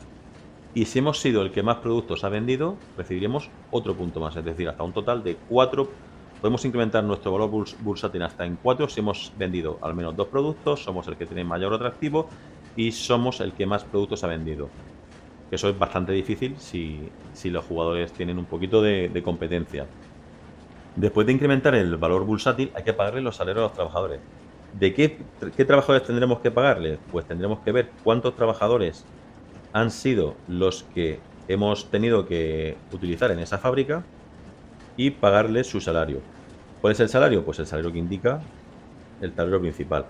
A: Y si hemos sido el que más productos ha vendido, recibiremos otro punto más. Es decir, hasta un total de 4. Podemos incrementar nuestro valor bursátil hasta en 4 si hemos vendido al menos 2 productos, somos el que tiene mayor atractivo y somos el que más productos ha vendido. Eso es bastante difícil si los jugadores tienen un poquito de competencia. Después de incrementar el valor bursátil, hay que pagarle los salarios a los trabajadores. ¿De qué trabajadores tendremos que pagarles? Pues tendremos que ver cuántos trabajadores han sido los que hemos tenido que utilizar en esa fábrica y pagarles su salario. ¿Cuál es el salario? Pues el salario que indica el tablero principal.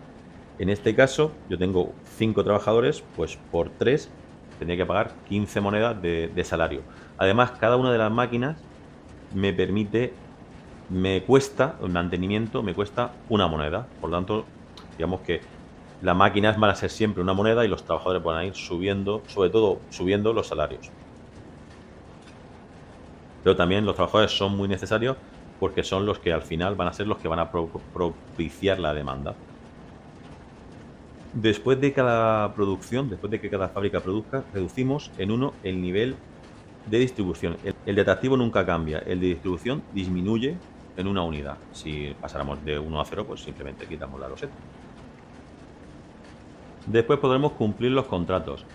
A: En este caso, yo tengo 5 trabajadores, pues por 3 tendría que pagar 15 monedas de salario. Además, cada una de las máquinas me cuesta, el mantenimiento me cuesta una moneda. Por lo tanto, digamos que las máquinas van a ser siempre una moneda y los trabajadores van a ir subiendo, sobre todo subiendo los salarios. Pero también los trabajadores son muy necesarios porque son los que al final van a ser los que van a propiciar la demanda. Después de cada producción, después de que cada fábrica produzca, reducimos en 1 el nivel de distribución. El de atractivo nunca cambia, el de distribución disminuye en 1 unidad. Si pasáramos de 1 a 0, pues simplemente quitamos la loseta. Después podremos cumplir los contratos.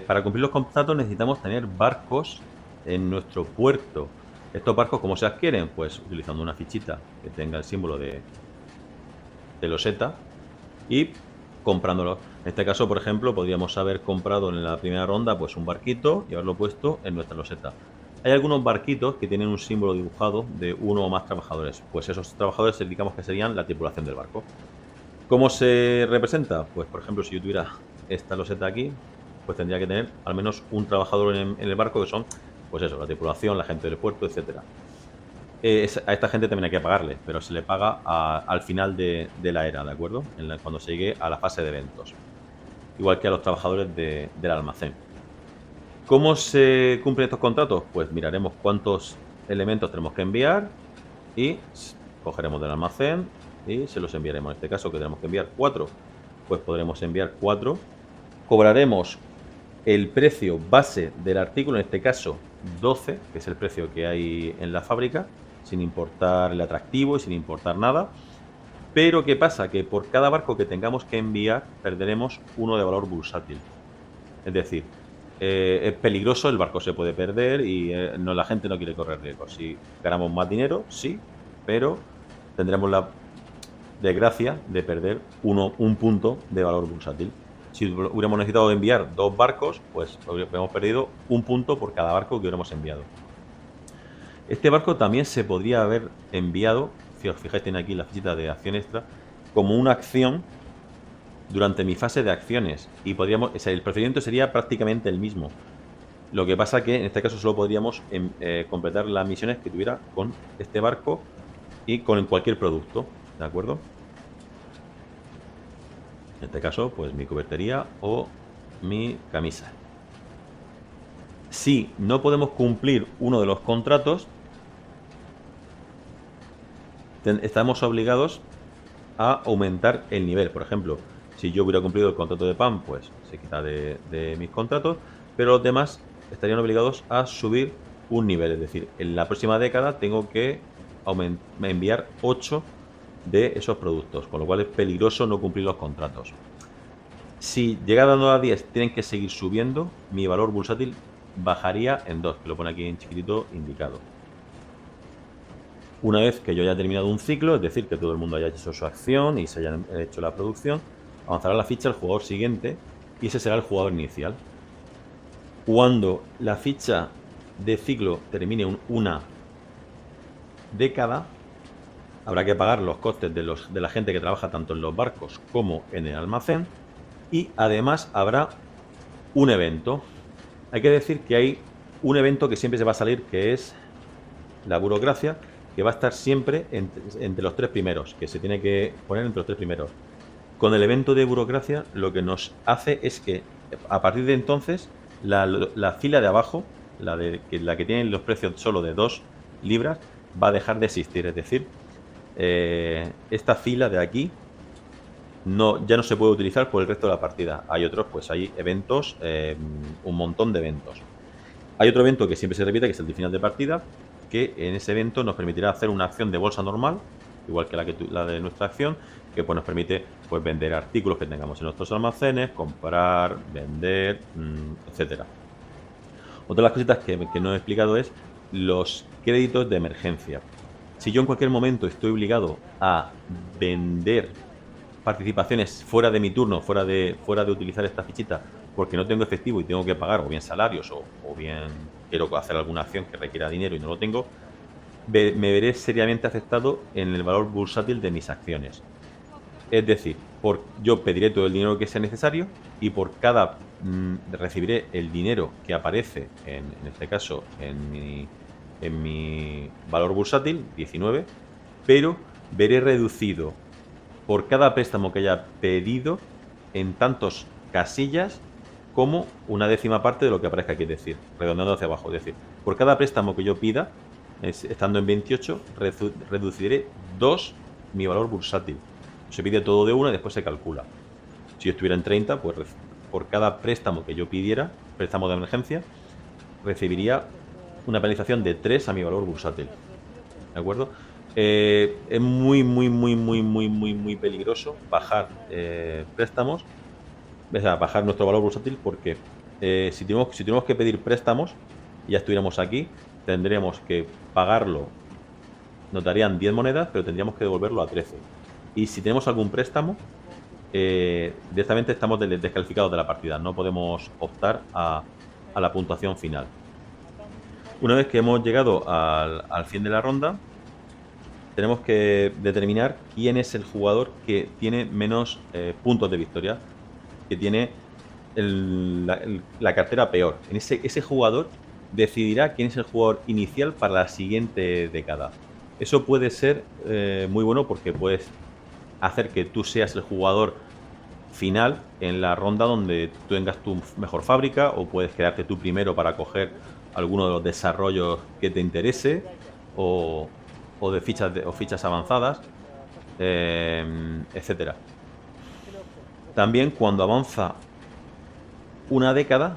A: Para cumplir los contratos necesitamos tener barcos en nuestro puerto. Estos barcos, ¿cómo se adquieren? Pues utilizando una fichita que tenga el símbolo de loseta y comprándolos. En este caso, por ejemplo, podríamos haber comprado en la primera ronda pues un barquito y haberlo puesto en nuestra loseta. Hay algunos barquitos que tienen un símbolo dibujado de 1 o más trabajadores. Pues esos trabajadores digamos que serían la tripulación del barco. ¿Cómo se representa? Pues por ejemplo, si yo tuviera esta loseta aquí, pues tendría que tener al menos un trabajador en el barco, que son, pues eso, la tripulación, la gente del puerto, etcétera. A esta gente también hay que pagarle, pero se le paga al final de la era, ¿de acuerdo? Cuando se llegue a la fase de eventos. Igual que a los trabajadores del almacén. ¿Cómo se cumplen estos contratos? Pues miraremos cuántos elementos tenemos que enviar y cogeremos del almacén y se los enviaremos. En este caso, que tenemos que enviar 4, pues podremos enviar 4. Cobraremos el precio base del artículo, en este caso 12, que es el precio que hay en la fábrica, sin importar el atractivo y sin importar nada. Pero ¿qué pasa? Que por cada barco que tengamos que enviar perderemos 1 de valor bursátil. Es decir, es peligroso, el barco se puede perder y la gente no quiere correr riesgos. Si ganamos más dinero, sí, pero tendremos la desgracia de perder un punto de valor bursátil. Si hubiéramos necesitado enviar 2 barcos, pues hubiéramos perdido un punto por cada barco que hubiéramos enviado. Este barco también se podría haber enviado, si os fijáis, tiene aquí la fichita de acción extra, como una acción durante mi fase de acciones. Y podríamos, o sea, el procedimiento sería prácticamente el mismo. Lo que pasa que en este caso solo podríamos completar las misiones que tuviera con este barco y con cualquier producto, ¿de acuerdo? En este caso, pues mi cubertería o mi camisa. Si no podemos cumplir uno de los contratos, estamos obligados a aumentar el nivel. Por ejemplo, si yo hubiera cumplido el contrato de PAN, pues se quita de mis contratos, pero los demás estarían obligados a subir un nivel. Es decir, en la próxima década tengo que enviar 8 de esos productos, con lo cual es peligroso no cumplir los contratos. Si llegando a 10 tienen que seguir subiendo, mi valor bursátil bajaría en 2, que lo pone aquí en chiquitito indicado. Una vez que yo haya terminado un ciclo, es decir, que todo el mundo haya hecho su acción y se haya hecho la producción, avanzará la ficha el jugador siguiente y ese será el jugador inicial. Cuando la ficha de ciclo termine una década, habrá que pagar los costes de la gente que trabaja tanto en los barcos como en el almacén y además habrá un evento. Hay que decir que hay un evento que siempre se va a salir, que es la burocracia, que va a estar siempre entre los 3 primeros, que se tiene que poner entre los 3 primeros. Con el evento de burocracia lo que nos hace es que a partir de entonces la fila de abajo, la que tiene los precios solo de 2 libras, va a dejar de existir. Es decir, esta fila de aquí ya no se puede utilizar por el resto de la partida. Hay otros, pues hay eventos, un montón de eventos. Hay otro evento que siempre se repite, que es el de final de partida, que en ese evento nos permitirá hacer una acción de bolsa normal, igual que la de nuestra acción, que pues nos permite pues vender artículos que tengamos en nuestros almacenes, comprar, vender, etcétera. Otra de las cositas que no he explicado es los créditos de emergencia. Si yo en cualquier momento estoy obligado a vender participaciones fuera de mi turno, fuera de utilizar esta fichita, porque no tengo efectivo y tengo que pagar o bien salarios o bien quiero hacer alguna acción que requiera dinero y no lo tengo, me veré seriamente afectado en el valor bursátil de mis acciones. Es decir, yo pediré todo el dinero que sea necesario y por cada recibiré el dinero que aparece, en este caso, en mi valor bursátil, 19, pero veré reducido por cada préstamo que haya pedido en tantos casillas como una décima parte de lo que aparezca aquí, es decir, redondeando hacia abajo. Es decir, por cada préstamo que yo pida, estando en 28, reduciré 2 mi valor bursátil. Se pide todo de una y después se calcula. Si yo estuviera en 30, pues por cada préstamo que yo pidiera, préstamo de emergencia, recibiría una penalización de 3 a mi valor bursátil. ¿De acuerdo? Es muy peligroso bajar préstamos, o sea, bajar nuestro valor bursátil, porque si tenemos que pedir préstamos y ya estuviéramos aquí, tendríamos que pagarlo, nos darían 10 monedas, pero tendríamos que devolverlo a 13. Y si tenemos algún préstamo, directamente estamos descalificados de la partida, no podemos optar a la puntuación final. Una vez que hemos llegado al fin de la ronda, tenemos que determinar quién es el jugador que tiene menos puntos de victoria, que tiene la cartera peor. Ese jugador decidirá quién es el jugador inicial para la siguiente década. Eso puede ser muy bueno porque puedes hacer que tú seas el jugador final en la ronda donde tú tengas tu mejor fábrica, o puedes quedarte tú primero para coger alguno de los desarrollos que te interese, o de fichas avanzadas, etcétera. También cuando avanza una década,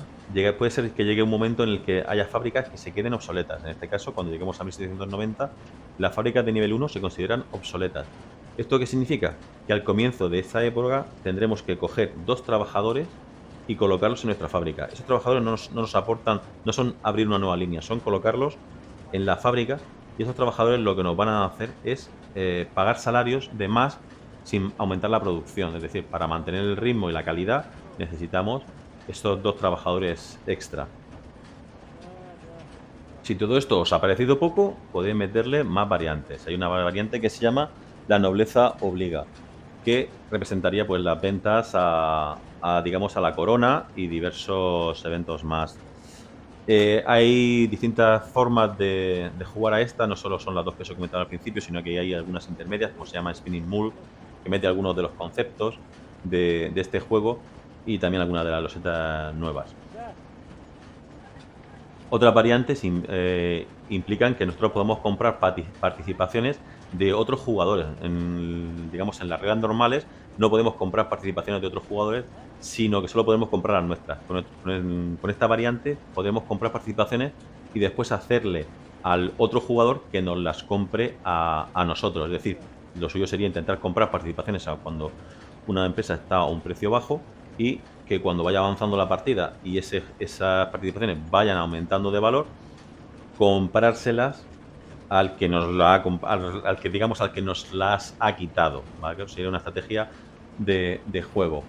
A: puede ser que llegue un momento en el que haya fábricas que se queden obsoletas. En este caso, cuando lleguemos a 1790, las fábricas de nivel 1 se consideran obsoletas. ¿Esto qué significa? Que al comienzo de esta época tendremos que coger 2 trabajadores y colocarlos en nuestra fábrica. Esos trabajadores no nos aportan, no son abrir una nueva línea, son colocarlos en la fábrica, y esos trabajadores lo que nos van a hacer es pagar salarios de más sin aumentar la producción. Es decir, para mantener el ritmo y la calidad necesitamos estos 2 trabajadores extra. Si todo esto os ha parecido poco, podéis meterle más variantes. Hay una variante que se llama la nobleza obliga, que representaría pues las ventas digamos a la corona y diversos eventos más. Hay distintas formas de jugar a esta, no solo son las 2 que os he comentado al principio, sino que hay algunas intermedias, como se llama Spinning Mule, que mete algunos de los conceptos de este juego y también algunas de las losetas nuevas. Otras variantes implican que nosotros podemos comprar participaciones de otros jugadores. Digamos, en las reglas normales no podemos comprar participaciones de otros jugadores, sino que solo podemos comprar las nuestras. Con esta variante podemos comprar participaciones y después hacerle al otro jugador que nos las compre a nosotros. Es decir, lo suyo sería intentar comprar participaciones cuando una empresa está a un precio bajo y que cuando vaya avanzando la partida y esas participaciones vayan aumentando de valor, comprárselas al que nos la ha al que digamos al que nos las ha quitado, ¿vale? Sería una estrategia de juego.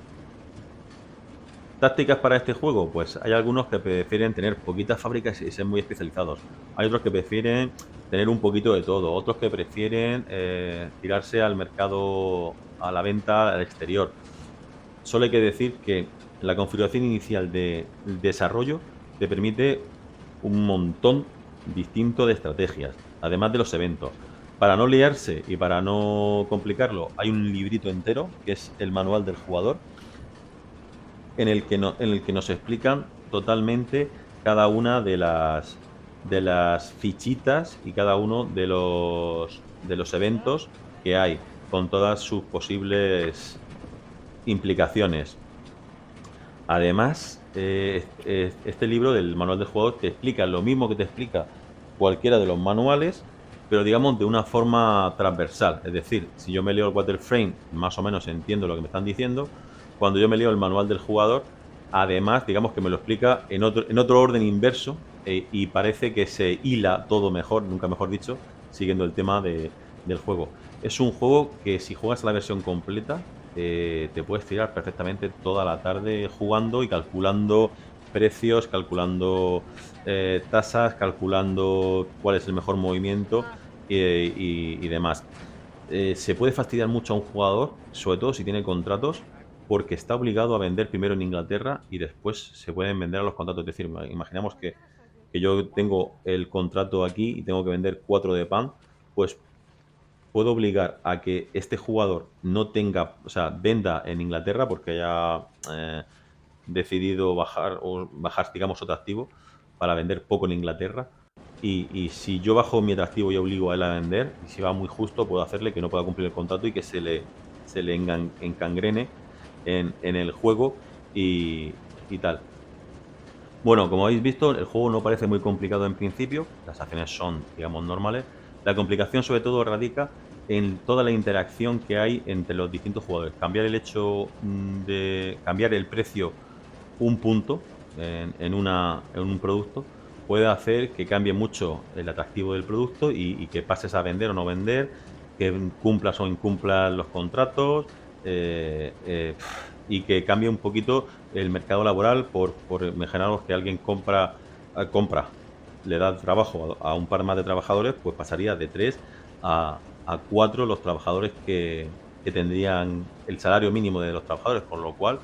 A: ¿Tácticas para este juego? Pues hay algunos que prefieren tener poquitas fábricas y ser muy especializados. Hay otros que prefieren tener un poquito de todo. Otros que prefieren tirarse al mercado, a la venta al exterior. Solo hay que decir que la configuración inicial de desarrollo te permite un montón distinto de estrategias, además de los eventos. Para no liarse y para no complicarlo, hay un librito entero que es el manual del jugador en el que nos explican totalmente cada una de las fichitas y cada uno de los eventos que hay, con todas sus posibles implicaciones. Además, este libro del manual del jugador te explica lo mismo que te explica cualquiera de los manuales, pero digamos de una forma transversal. Es decir, si yo me leo el Waterframe, más o menos entiendo lo que me están diciendo. Cuando yo me leo el manual del jugador, además, digamos que me lo explica en otro orden inverso, y parece que se hila todo mejor, nunca mejor dicho, siguiendo el tema del juego. Es un juego que si juegas a la versión completa, te puedes tirar perfectamente toda la tarde jugando y calculando precios, calculando tasas, calculando cuál es el mejor movimiento y demás. Se puede fastidiar mucho a un jugador, sobre todo si tiene contratos, porque está obligado a vender primero en Inglaterra y después se pueden vender a los contratos. Es decir, imaginamos que yo tengo el contrato aquí y tengo que vender 4 de pan, pues puedo obligar a que este jugador no tenga, o sea, venda en Inglaterra porque haya decidido bajar, digamos, otro activo para vender poco en Inglaterra. Y si yo bajo mi atractivo y obligo a él a vender, y si va muy justo, puedo hacerle que no pueda cumplir el contrato y que se le encangrene en el juego y tal. Bueno, como habéis visto, el juego no parece muy complicado en principio, las acciones son, digamos, normales. La complicación sobre todo radica en toda la interacción que hay entre los distintos jugadores. Cambiar el hecho de cambiar el precio un punto en un producto puede hacer que cambie mucho el atractivo del producto y que pases a vender o no vender, que cumplas o incumplas los contratos, y que cambie un poquito el mercado laboral por imaginaros que alguien compra, le da trabajo a un par más de trabajadores, pues pasaría de 3 a 4 los trabajadores que tendrían el salario mínimo de los trabajadores, con lo cual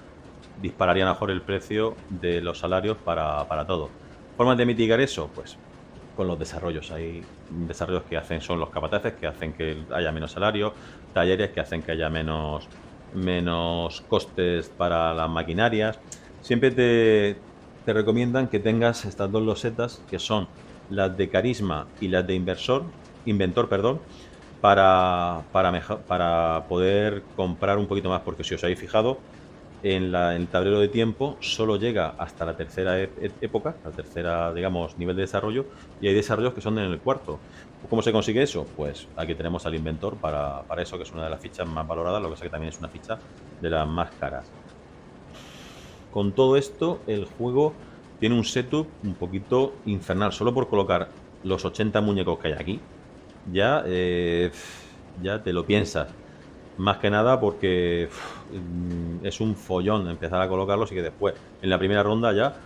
A: dispararían mejor el precio de los salarios para todos. ¿Formas de mitigar eso? Pues con los desarrollos. Hay desarrollos que hacen, son los capataces, que hacen que haya menos salarios, talleres que hacen que haya menos costes para las maquinarias. Siempre te recomiendan que tengas estas dos losetas, que son las de carisma y las de inventor, perdón, para poder comprar un poquito más, porque si os habéis fijado, en el tablero de tiempo solo llega hasta la tercera época, la tercera, digamos, nivel de desarrollo, y hay desarrollos que son en el cuarto. ¿Cómo se consigue eso? Pues aquí tenemos al inventor para eso, que es una de las fichas más valoradas, lo que pasa que también es una ficha de las más caras. Con todo esto, el juego tiene un setup un poquito infernal. Solo por colocar los 80 muñecos que hay aquí, ya, ya te lo piensas. Más que nada porque es un follón empezar a colocarlos y que después, en la primera ronda ya,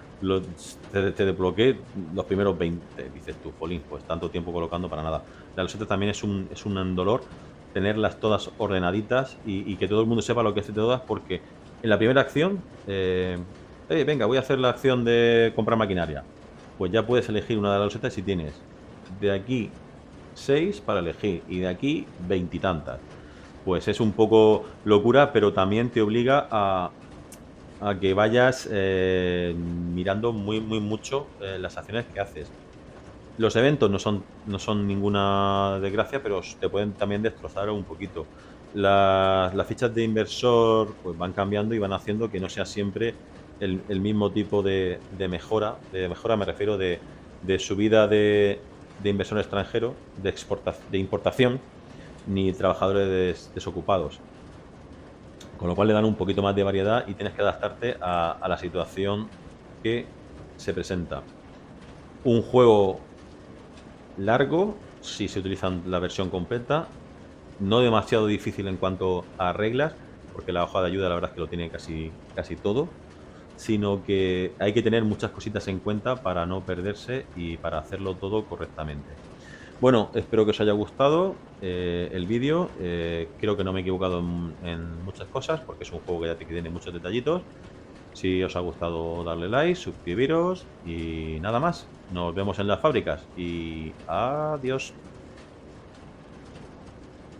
A: te desbloqueé los primeros 20. Dices tú, jolín, pues tanto tiempo colocando para nada. La loseta también es un dolor tenerlas todas ordenaditas y que todo el mundo sepa lo que hace todas, porque en la primera acción, venga, voy a hacer la acción de comprar maquinaria. Pues ya puedes elegir una de las losetas si tienes de aquí 6 para elegir y de aquí 20 y tantas. Pues es un poco locura, pero también te obliga a que vayas mirando muy mucho las acciones que haces. Los eventos no son ninguna desgracia, pero te pueden también destrozar un poquito. Las fichas de inversor pues van cambiando y van haciendo que no sea siempre el mismo tipo de mejora. De mejora me refiero de subida de inversor extranjero, de importación, ni trabajadores desocupados. Con lo cual le dan un poquito más de variedad y tienes que adaptarte a la situación que se presenta. Un juego largo, si se utilizan la versión completa, no demasiado difícil en cuanto a reglas, porque la hoja de ayuda la verdad es que lo tiene casi todo, sino que hay que tener muchas cositas en cuenta para no perderse y para hacerlo todo correctamente. Bueno, espero que os haya gustado el vídeo. Creo que no me he equivocado en muchas cosas, porque es un juego que ya tiene muchos detallitos. Si os ha gustado, darle like, suscribiros y nada más. Nos vemos en las fábricas y adiós.